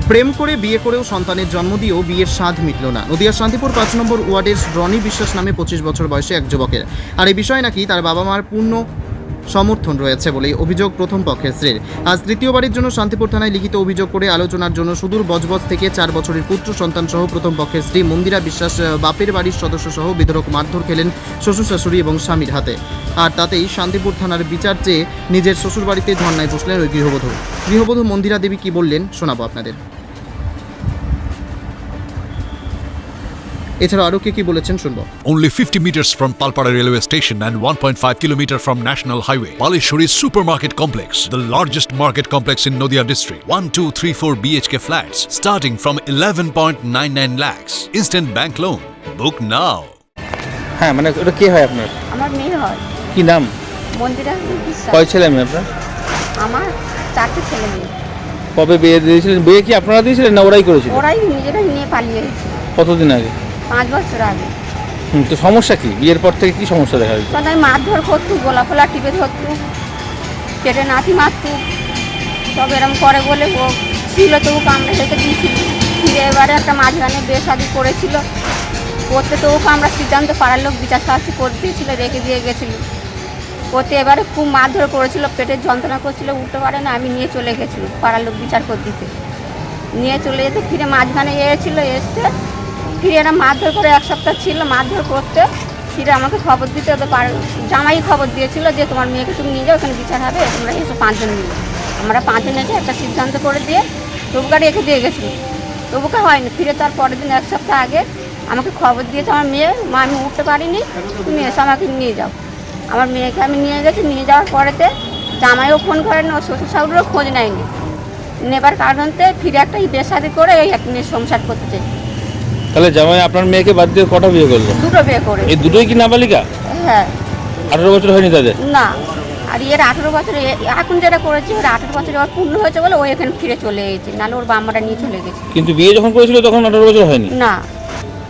প্রেম করে বিয়ে করেও সন্তানের জন্ম দিয়েও বিয়ের স্বাদ মিটল না। নদিয়ার শান্তিপুর ৫ নম্বর ওয়ার্ডের রনি বিশ্বাস নামে ২৫ বছর বয়সে এক যুবকের। আর এই বিষয়ে নাকি তার বাবা মার পূর্ণ সমর্থন রয়েছে বলেই অভিযোগ প্রথম পক্ষের স্ত্রীর। আজ তৃতীয়বারের জন্য শান্তিপুর থানায় লিখিত অভিযোগ করে আলোচনার জন্য সুদূর বজবজ থেকে ৪ বছরের পুত্র সন্তান সহ প্রথম পক্ষের স্ত্রী মন্দিরা বিশ্বাস বাপের বাড়ির সদস্য সহ বিতরক মারধর খেলেন শ্বশুর শাশুড়ি এবং স্বামীর হাতে। আর তাতেই শান্তিপুর থানার বিচার চেয়ে নিজের শ্বশুর বাড়িতে ধর্নায় বসলেন ওই গৃহবধূ মন্দিরা দেবী কি বললেন শোনাবো আপনাদের। এছাড়া আরও কি বলেছেন শুনবো। Only 50 meters from Palpara railway station and 1.5 kilometer from National Highway, Palishuri Supermarket Complex, the largest market complex in Nadia district. 1, 2, 3, 4 BHK flats starting from 11.99 lakhs. Instant bank loan. Book now. হ্যাঁ, মানে ওটা কে হয় আপনার? আমার মেয়ে হয়। কি নাম? মন্দিরা বিশ্বাস। কয় ছেলে মেয়ে আপনার? আমার 4টে ছেলে মেয়ে। কবে বিয়ে দিয়েছিলেন? বিয়ে কি আপনারা দিয়েছিলেন না ওরাই করেছিল? ওরাই নিজেরাই নিয়ে পালিয়ে গেছে। কতদিন আগে? 5 বছর আগে। তো সমস্যা কি? বিয়ের পর থেকে কি সমস্যা দেখা যাচ্ছে? তাই মারধর করতো, গলা ফলা টিপে ধরতো, পেটে নাতি মারতো, সব এরম করে বলে ও ছিল তবু আমরা রেখে দিয়েছিল। ফিরে এবারে একটা মাঝখানে বিয়ে শাদি করেছিল, করতে তবু আমরা সিদ্ধান্ত পাড়ার লোক বিচার শাস্তি করে দিয়েছিল, রেখে দিয়ে গেছিলো। করতে এবারে খুব মারধর করেছিল, পেটের যন্ত্রণা করছিল, উঠতে পারে না, আমি নিয়ে চলে গেছিলো পাড়ার লোক বিচার করে দিতে। নিয়ে চলে যেতে ফিরে মাঝখানে এসেছিলো, এসতে ফিরে এরা মারধর করে 1 সপ্তাহ ছিল, মারধর করতে ফিরে আমাকে খবর দিতে ওদের জামাই খবর দিয়েছিল যে তোমার মেয়েকে তুমি নিয়ে যাও, এখানে বিচার হবে, তোমরা এসে 5 জন মিলে। আমরা 5 জন এসে একটা সিদ্ধান্ত করে দিয়ে তবুকে রেখে দিয়ে গেছিলো, তবুকে হয়নি। ফিরে তার পরের দিন 1 সপ্তাহ আগে আমাকে খবর দিয়েছে আমার মেয়ে, মা আমি উঠতে পারিনি, তুমি এসে আমাকে নিয়ে যাও। আমার মেয়েকে আমি নিয়ে গেছি, নিয়ে যাওয়ার পরেতে জামাইও ফোন করেনি, ও শ্বশুর শাশুড়িও খোঁজ নেয়নি। নেবার কারণতে ফিরে একটা বিয়ে শাদি করে এই এক নিয়ে সংসার করতে চাই। তাহলে জামাই আপনার মেয়েকে বাদ দিয়ে কটা বিয়ে করলো? 2টো বিয়ে করে। এই দুটোই কি নাবালিকা? হ্যাঁ। 18 বছর হয়নি তাদের? না, আর এর 18 বছর এখন যেটা করেছে ওর 18 বছর ওর পূর্ণ হয়েছে বলে ও এখানে ফিরে চলে এসেছে, নাহলে ওর বাম্মাটা নিয়ে চলে গেছে। কিন্তু বিয়ে যখন করেছিল তখন 18 বছর হয়নি? না,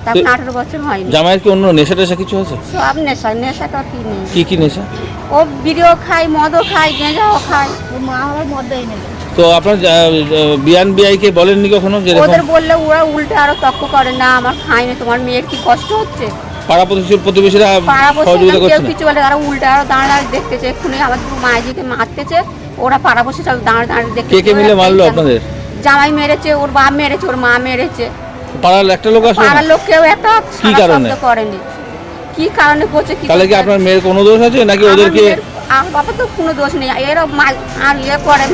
তখন 18 বছর হয়নি। জামাইয়ের কি অন্য নেশা টেশা কিছু আছে? সব নেশাটা কি নেই। কি নেশা? ও বিড়িও খায়, মদও খায়, গেঁজাও খায়। ও মা আবার মদই নেই। তো আপনার বিয়ান বিআইকে বলেননি কখনো যে ওদের বললে ওরা উল্টে আরো তক্ক করে, না আমার খায়নি, তোমার মেয়ের কি কষ্ট হচ্ছে? পাড়া প্রতিবেশীরা সহযোগিতা করছে না? কিছু বলে তারা উল্টে আরো দাঁড়ায় দেখতেছে, এক্ষুনি আমার মায়েজিকে মারতেছে, ওরা পাড়া বসে সব দাঁড়ায় দেখতেছে। কে মিলে মারলো আপনাদের? জামাই মেরেছে, ওর বাপ মেরেছে, ওর মা মেরেছে। পাড়ার একটা লোক আসলে? পাড়ার লোক কেউ একটা কি কারণে করেনি, কি কারণে করছে? তাহলে কি আপনার মেয়ের কোনো দোষ আছে নাকি ওদেরকে? আমার বাবা তো কোনো দোষ নেই, এরা আর করে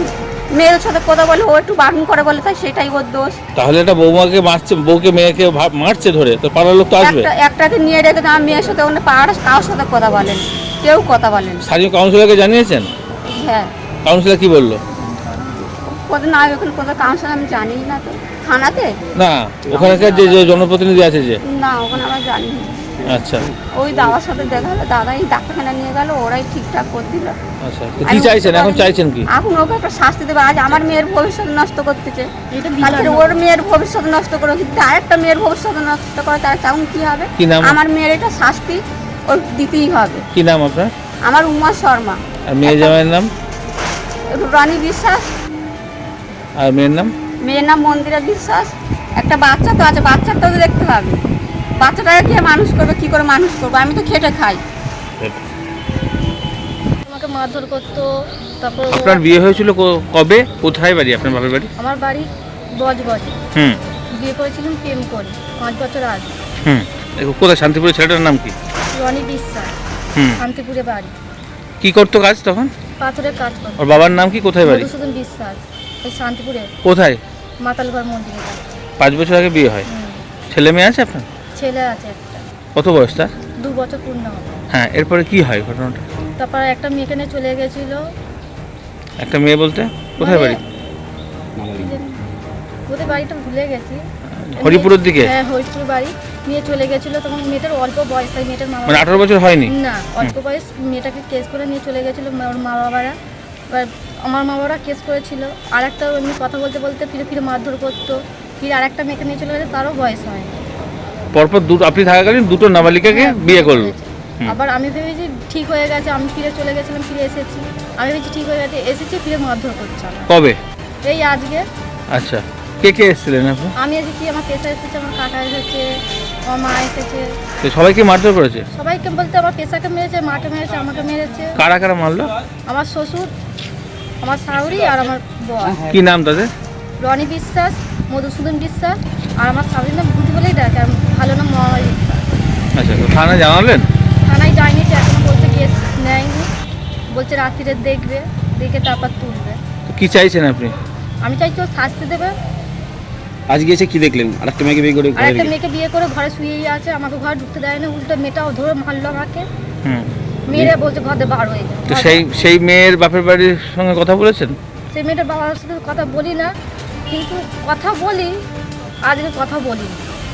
মেয়ের সাথে কথা বলে, ও একটু বারণ করে বলে, তাই সেটাই ওর দোষ। তাহলে এটা বৌমাকে মারছে, বউকে মেয়েকে মারছে ধরে, তো পাড়ার লোক তো আসবে। একটাকে নিয়ে রেখে আমার মেয়ের সাথে ওখানে পাড়ার কারোর সাথে কথা বলেন, কেউ কথা বলেন। স্থানীয় কাউন্সিলরকে জানিয়েছেন? হ্যাঁ। কাউন্সিলর কি বললো? কোথাও না, ওখানে কোথাও কাউন্সিলর আমি জানি না। তো থানাতে না, ওখানকার যে জনপ্রতিনিধি আছে যে? না, ওখানে আমরা জানি না। আচ্ছা, ওই দাদার সাথে দেখা হলো, দাদাই ডাক্তারখানা নিয়ে গেল, ওরাই ঠিকঠাক করে দিল। আচ্ছা, তো কি চাইছেন এখন? চাইছেন কি? এখন ওকে একটা শাস্তি দেবে। আজ আমার মেয়ের ভবিষ্যৎ নষ্ট করতেছে, কালকে ওর মেয়ের ভবিষ্যৎ নষ্ট করে, কিন্তু আরেকটা মেয়ের ভবিষ্যৎ নষ্ট করে, তার তখন কি হবে? আমার মেয়ের এটা শাস্তি ওর দিতেই হবে। কি নাম আপনার? আমার উমা শর্মা। আর মেয়ে জামাইয়ের নাম? রনি বিশ্বাস। আর মেয়ের নাম? মেয়ের নাম মন্দিরা বিশ্বাস। একটা বাচ্চা তো আছে, বাচ্চাটাও তো দেখতে হবে। বাচ্চাটাকে কে মানুষ করবে, কি করে মানুষ করবো? আমি তো খেটে খাই। আমাকে মারধর করতো। তারপর আপনার বিয়ে হয়েছিল কবে? কোথায় বাড়ি আপনার বাবার বাড়ি? আমার বাড়ি বজবজ। বিয়ে করেছিলাম প্রেম করে 5 বছর আগে। কোথায়? শান্তিপুরের ছেলেটার নাম কি? রনি বিশ্বাস। শান্তিপুরে বাড়ি। কি করতো কাজ তখন? পাথরের কাজ করতো। ওর বাবার নাম কি? কোথায় বাড়ি? মধুসূদন বিশ্বাস। এই শান্তিপুরে। কোথায়? মাতালঘর মন্দিরে। 5 বছর আগে বিয়ে হয়। ছেলে মেয়ে আছে আপনার? ছেলে আছে একটা। কত বয়স তার? 2 বছর পূর্ণ হবে। হ্যাঁ, এরপরে কি হয় ঘটনাটা? তারপর একটা মেয়েকে নিয়ে চলে গেছিল। একটা মেয়ে বলতে কোথায় বাড়ি? ওদের বাড়িটা ভুলে গেছি। হরিপুরের দিকে? হ্যাঁ, হরিপুর বাড়ি নিয়ে চলে গেছিল। তখন মেয়েটার অল্প বয়স, তাই মেয়েটার মা, মানে 18 বছর হয়নি? না, অল্প বয়স। মেয়েটাকে কেস করে নিয়ে চলে গেছিলো ওর মা বাবারা। এবার আমার মা বাবারা কেস করেছিল। আর একটা এমনি কথা বলতে বলতে ফিরে ফিরে মারধর করতো। ফিরে আর একটা মেয়েকে নিয়ে চলে গেছে, তারও বয়স হয়। পরপর আপনি থাকাকালীন 2টো নাবালিকাকে বিয়ে করলো? আবার আমি ভেবেছি ঠিক হয়ে গেছে, আমি ফিরে চলে গেছিলাম, ফিরে এসেছি। আমি ভেবেছি ঠিক হয়ে গেছে, এসেছি, ফিরে মারধর করছে। কবে? এই আজকে। আচ্ছা, কে কে এসেছিলেন আপনি? আমি এসেছি, আমার পেশা এসেছে, আমার কাকা এসেছে, আমার মা এসেছে। তো সবাইকে মারধর করেছে? সবাইকে বলতে আমার পেশাকে মেরেছে, মাকে মেরেছে, আমাকে মেরেছে। কারা কারা মারলো? আমার শ্বশুর, আমার শাশুড়ি আর আমার বর। কি নাম তাদের? রনি বিশ্বাস, মধুসূদন বিশ্বাস, আর আমার শাশুড়ির নাম ভূতি বলেই ডাকে, আর ভালো নাম মহামারী বিশ্বাস। আচ্ছা, তো থানায় জানালেন? থানায় যায়নি, এখনো বলছে কেস নেয়নি, বলছে রাত্রিরে দেখবে, দেখে তারপর তুলবে। তো কি চাইছেন আপনি? আমি চাইছি ও শাস্তি দেবে। আজকে এসে কি দেখলেন? আরেকটা মেয়েকে বিয়ে করে আর একটা মেয়েকে বিয়ে করে ঘরে শুয়েই আছে, আমাকে ঘরে ঢুকতে দেয় না, উল্টো মেয়েটাও ধরে মারলো আমাকে, হুম। মেয়েরা বলছে ঘরে বার হয়ে যায়। তো সেই মেয়ের বাপের বাড়ির সঙ্গে কথা বলেছেন? সেই মেয়েটার বাবার সাথে কথা বলি না, কিন্তু কথা বলি, আজকে কথা বলি।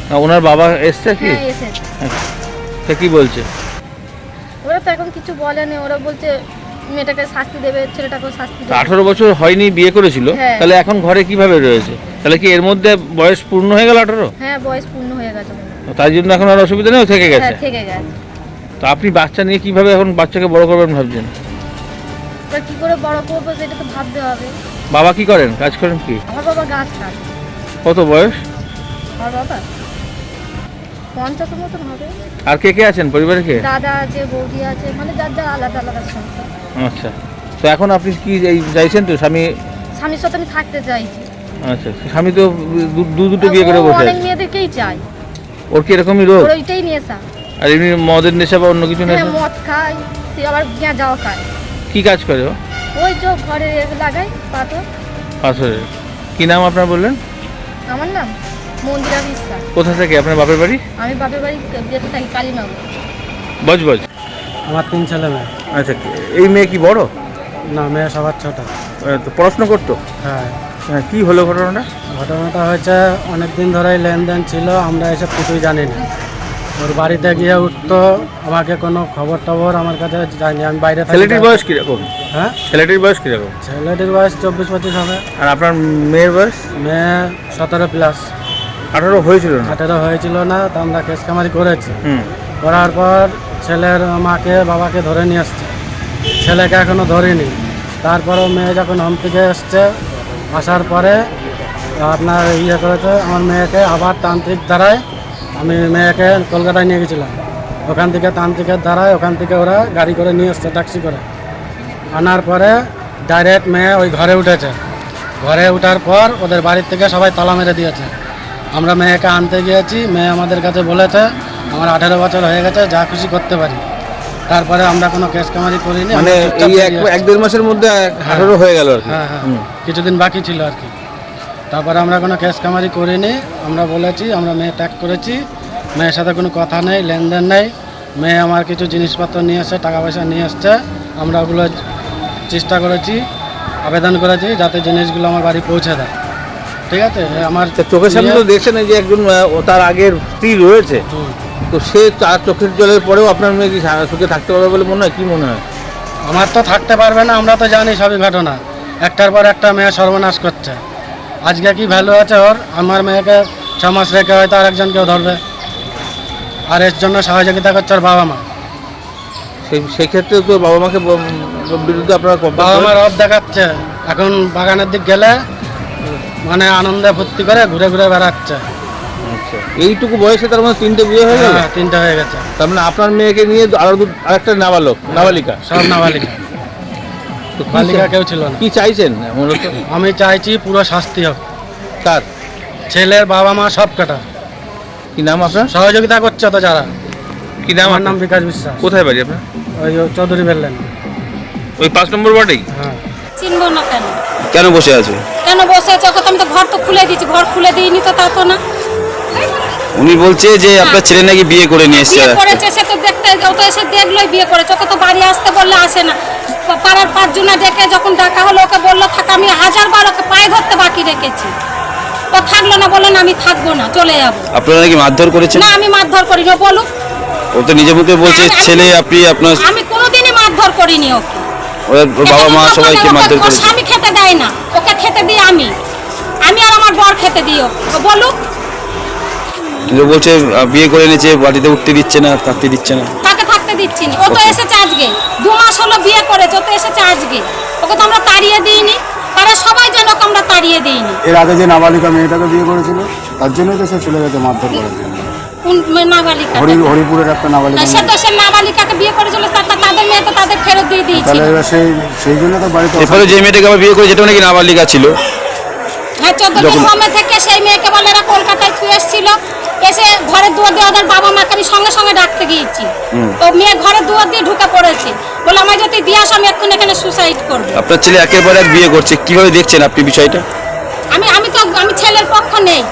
না, ওনার বাবা এসছে কি? হ্যাঁ এসেছে। সে কি বলছে? ওরা তো এখন কিছু বলেনি, ওরা বলছে মেয়েটাকে শাস্তি দেবে, ছেলেটাকেও শাস্তি তো দেবে। 18 বছর হয়নি, বিয়ে করেছিল, হ্যাঁ। তাহলে এখন ঘরে কিভাবে রয়েছে? তাহলে কি এর মধ্যে বয়স পূর্ণ হয়ে গেল 18? হ্যাঁ বয়স পূর্ণ হয়ে গেছে। তাই জন্য এখন আর অসুবিধা নেই, ও থেকে গেছে। হ্যাঁ থেকে গেছে। তো আপনি বাচ্চা নিয়ে কিভাবে এখন বাচ্চাকে বড় করবেন ভাবছেন? এবার কি করে বড় করবো সেটা তো ভাবতে হবে। বাবা কি করেন, কাজ করেন কি? আমার বাবা গাছ কাটে। কত বয়স? আমার বাবা 50 মতন হবে। আর কে কে আছেন পরিবারে? কে? দাদা আছে, বৌদি আছে, মানে যার যার আলাদা আলাদা সংসার। আচ্ছা, তো এখন আপনি কি এই চাইছেন? তো স্বামী, স্বামীর সাথে আমি থাকতে চাইছি। আচ্ছা, স্বামী তো দুটো বিয়ে করে ও বসে অনেক আছে। মেয়েদেরকেই চাই, ওর কি এরকমই রোগ? ওর ওইটাই নেশা। আর এমনি মদের নেশা বা অন্য কিছু হ্যাঁ নেশা? মদ খায়, সে আবার যাওয়া খায়। কি কাজ করে ও? ওই যে ঘরে লাগাই পাথর। পাথরের। কি নাম আপনার বললেন? আমার নাম মন্দিরা বিশ্বাস। কোথা থেকে আপনার বাপের বাড়ি? আমি বাপের বাড়ি যেতে থাকি কালীনগর। বজবজ। আমার 3 ছেলে মেয়ে। আচ্ছা, এই মেয়ে কি বড়? না, মেয়ে সবার ছোট। তো পড়াশোনা করতো? হ্যাঁ। কি হলো ঘটনাটা? ঘটনাটা হয়েছে অনেক দিন ধরেই লেনদেন ছিল, আমরা এসব কিছুই জানি না। ওর বাড়িতে গিয়ে উঠতো, আমাকে কোনো খবর টবর আমার কাছে যায়নি, আমি বাইরে থাকি। ছেলেটির বয়স কিরকম? হ্যাঁ, ছেলেটির বয়স কিরকম? ছেলেটির বয়স 24-25 হবে। আর আপনার মেয়ের বয়স? মেয়ে 17+। 18 হয়েছিল না? 18 হয়েছিল না, তো আমরা কেস কামারি করেছি। হুম। করার পর ছেলের মাকে বাবাকে ধরে নিয়ে আসছে, ছেলেকে এখনও ধরিনি। তারপরেও মেয়ে যখন হোম থেকে এসছে, আসার পরে আপনার করেছে আমার মেয়েকে আবার তান্ত্রিক দ্বারায়, আমি মেয়েকে কলকাতায় নিয়ে গেছিলাম, ওখান থেকে তান্ত্রিকের দ্বারায় ওখান থেকে ওরা গাড়ি করে নিয়ে এসছে, ট্যাক্সি করে আনার পরে ডাইরেক্ট মেয়ে ওই ঘরে উঠেছে। ঘরে ওঠার পর ওদের বাড়ির থেকে সবাই তালা মেরে দিয়েছে। আমরা মেয়েকে আনতে গিয়েছি, মেয়ে আমাদের কাছে বলেছে আমার 18 বছর হয়ে গেছে, যা খুশি করতে পারি। তারপরে আমরা কোনো কেস কামারি করিনি। মানে আমরা চুপচাপ এই বেরিয়ে আসছি। 1-1.5 মাসের মধ্যে 18 হয়ে গেল আর কি। হ্যাঁ হ্যাঁ, কিছুদিন বাকি ছিল আর কি। তারপরে আমরা কোনো কেস কামারি করিনি, আমরা বলেছি আমরা মেয়ে ত্যাগ করেছি, মেয়ের সাথে কোনো কথা নেই, লেনদেন নেই। মেয়ে আমার কিছু জিনিসপত্র নিয়ে এসছে, টাকা পয়সা নিয়ে এসছে, আমরা ওগুলো চেষ্টা করেছি, আবেদন করেছি যাতে জিনিসগুলো আমার বাড়ি পৌঁছে দেয়। ঠিক আছে, আমার চোখের সামনে তো দেখছেন এই যে একজন তার আগের স্ত্রী রয়েছে, তো সে তার চোখের জলের পরেও আপনার মেয়ে কি সুখে থাকতে পারবে বলে মনে হয়? কি মনে হয়? আমার তো থাকতে পারবে না, আমরা তো জানি সবই ঘটনা। একটার পর একটা মেয়ে সর্বনাশ করছে। আজকে কি ভ্যালু আছে ওর? আমার মেয়েকে 6 মাস রেখে হয়তো আরেকজনকেও ধরবে, আর এর জন্য সহযোগিতা করছে ওর বাবা মা। সেই ক্ষেত্রে তো বাবা মাকে বিরুদ্ধে আপনারা বাবা মা রব দেখাচ্ছে, এখন বাগানের দিক গেলে মানে আনন্দে ফুর্তি করে ঘুরে ঘুরে বেড়াচ্ছে। আচ্ছা, এইটুকু বয়সে তার মানে 3টে বিয়ে হয়ে গেল? হ্যাঁ, 3টা হয়ে গেছে। তার মানে আপনার মেয়েকে নিয়ে আরেকটা নাবালিকা? সব নাবালিকা, তো কি বালিকা কেউ ছিল না। কি চাইছেন মূলত? আমি চাইছি পুরো শাস্তি হোক কার? ছেলের বাবা মা সব কাটা। কি নাম আপনার? সহযোগিতা করছে তো যারা। কি নাম? আমার নাম বিকাশ বিশ্বাস। কোথায় বাড়ি আপনার? ওই চৌধুরী বেললেন। ওই 5 নম্বর ওয়ার্ডেই? হ্যাঁ। চিনবো না কেন? কেন বসে আছে? কেন বসে আছে? ওকে তো আমি তো ঘর তো খুলে দিয়েছি, ঘর খুলে দিইনি তো, তা তো না। উনি বলছে যে আপনার ছেলে নাকি বিয়ে করে নিয়ে এসছে। বিয়ে করেছে, সে তো দেখতে, ও তো এসে দেখলোই বিয়ে করেছে। ওকে তো বাড়ি আসতে বললে আসে না। পাড়ার 5 জনা ডেকে যখন ডাকা হলো, ওকে বললো থাক, আমি 1000 বার ওকে পায়ে ধরতে বাকি রেখেছি, ও থাকলো না, বললো না আমি থাকবো না, চলে যাবো। আপনারা নাকি মারধর করেছেন? না, আমি মারধর করিনি, ও বলুক। ও তো নিজে মুখে বলছে ছেলে আপনি আপনার আমি কোনোদিনই মারধর করিনি ওকে। ওর বাবা মা সবাইকে মারধর ওর করেছে। স্বামী খেতে দেয় না, ওকে খেতে দিই আমি আর আমার বর খেতে দিই। ও বলুক। কিন্তু বলছে বিয়ে করে এনেছে, বাড়িতে উঠতে দিচ্ছে না, থাকতে দিচ্ছে না। তাকে থাকতে দিচ্ছি না। ও তো এসেছে আজকে, 2 মাস হলো বিয়ে করেছে, ও তো এসেছে আজকে। ওকে তো আমরা তাড়িয়ে দিইনি, তারা সবাই যেন ওকে আমরা তাড়িয়ে দিইনি। এর আগে যে নাবালিকা মেয়েটাকে বিয়ে করেছিল তার জন্যই তো সে চলে গেছে মারধর করার জন্য। কোন নাবালিকা? হরিপুরের একটা নাবালিকা সে তো সে নাবালিকাকে বিয়ে করেছিল, তাদের মেয়ে তো তাদের ফেরত দিয়ে দিয়েছিল। তাহলে এবার সেই জন্য তো বাড়িতে এরপরে যে মেয়েটাকে আবার বিয়ে করে যেটা নাকি নাবালিকা ছিল, হ্যাঁ 14 দিন হোমে থেকে সেই মেয়েকে বলে এরা কলকাতায় ছুঁয়ে এসেছিল, এসে ঘরের দুয়ার দিয়ে ওদের বাবা মাকে আমি সঙ্গে সঙ্গে ডাকতে গিয়েছি। তো মেয়ে ঘরের দুয়ার দিয়ে ঢুকে পড়েছে, বলে আমার যদি দিয়ে আসো আমি এক্ষুনি এখানে সুসাইড করবো। আপনার ছেলে একের পর এক বিয়ে করছে, কিভাবে দেখছেন আপনি বিষয়টা? আমি ছেলের পক্ষ নেই।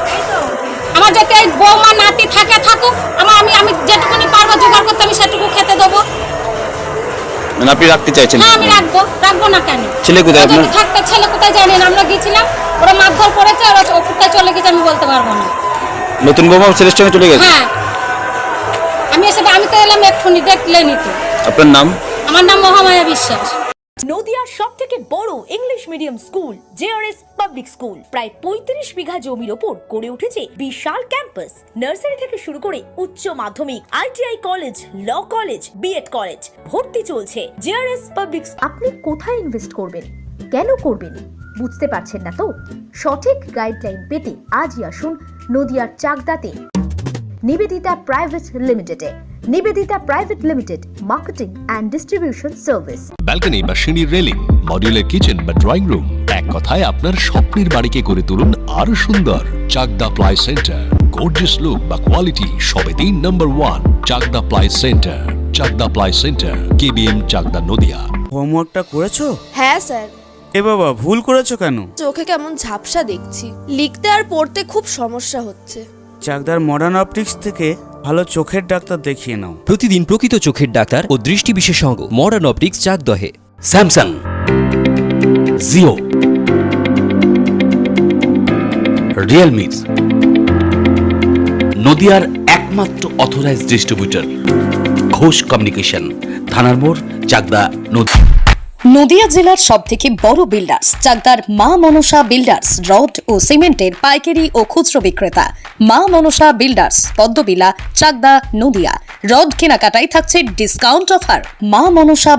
আমার যদি এই বৌমা নাতি থাকুক, আমি যেটুকুনি পারবো জোগাড় করতে আমি সেটুকু খেতে দেবো। মানে আপনি রাখতে চাইছেন? হ্যাঁ আমি রাখবো না কেন? ছেলে কোথায় আপনার? যদি থাকতে ছেলে কোথায় জানি না, আমরা গিয়েছিলাম, ওরা মারধর করেছে, ওরা কোথায় চলে গেছে আমি বলতে পারবো না। নতুন বৌমা ছেলের সঙ্গে চলে গেছে? হ্যাঁ আমি তো এলাম এক্ষুনি দেখলেনি তো। আপনার নাম? আমার নাম মহামায়া বিশ্বাস। নদিয়ার সবথেকে বড় English medium school JRS public school প্রায় 35 বিঘা জমির ওপর গড়ে উঠেছে বিশাল ক্যাম্পাস। নার্সারি থেকে শুরু করে উচ্চ মাধ্যমিক, ITI college, law college, BEd college ভর্তি চলছে জেআরএস পাবলিক। আপনি কোথায় ইনভেস্ট করবেন, কেন করবেন বুঝতে পারছেন না তো? সঠিক গাইডলাইন পেতে আজই আসুন নদিয়ার চাকদাতে নিবেদিতা প্রাইভেট লিমিটেডে। Nibedita private limited, marketing and distribution service. Balcony বা সিঁড়ির রেলিং, মডিউলার কিচেন বা ড্রয়িং রুম, এক কথায় আপনার স্বপ্নের বাড়িকে করে তুলুন আরো সুন্দর। Chakdah ply centre, gorgeous look বা কোয়ালিটি সবে 3 number 1 Chakdah ply centre. Chakdah ply centre, KBM, Chakdah, Nadia. হোমওয়ার্কটা করেছো? হ্যাঁ স্যার। এ বাবা, ভুল করেছো কেন? চোখে কেমন ঝাপসা দেখছি, লিখতে আর পড়তে খুব সমস্যা হচ্ছে। চাকদার মডার্ন অপটিক্স থেকে ভালো চোখের ডাক্তার দেখিয়ে নাও। প্রতিদিন প্রকৃত চোখের ডাক্তার ও দৃষ্টি বিশেষজ্ঞ মডার্ন অপটিক্স, চাকদহে। স্যামসাং, জিও, রিয়েলমি, নদিয়ার একমাত্র অথরাইজড ডিস্ট্রিবিউটর ঘোষ কমিউনিকেশন, থানার মোড়, চাকদা, নদিয়া। নদিয়া জেলার সবথেকে বড় বিল্ডার্স চাকদার মা মনসা বিল্ডার্স, রড ও সিমেন্টের পাইকারি ও খুচরো বিক্রেতা। মা মনসা বিল্ডার্স, পদ্মবিলা, চাকদা, নদিয়া। রড কেনাকাটায় থাকছে ডিসকাউন্ট অফার। মা মনসা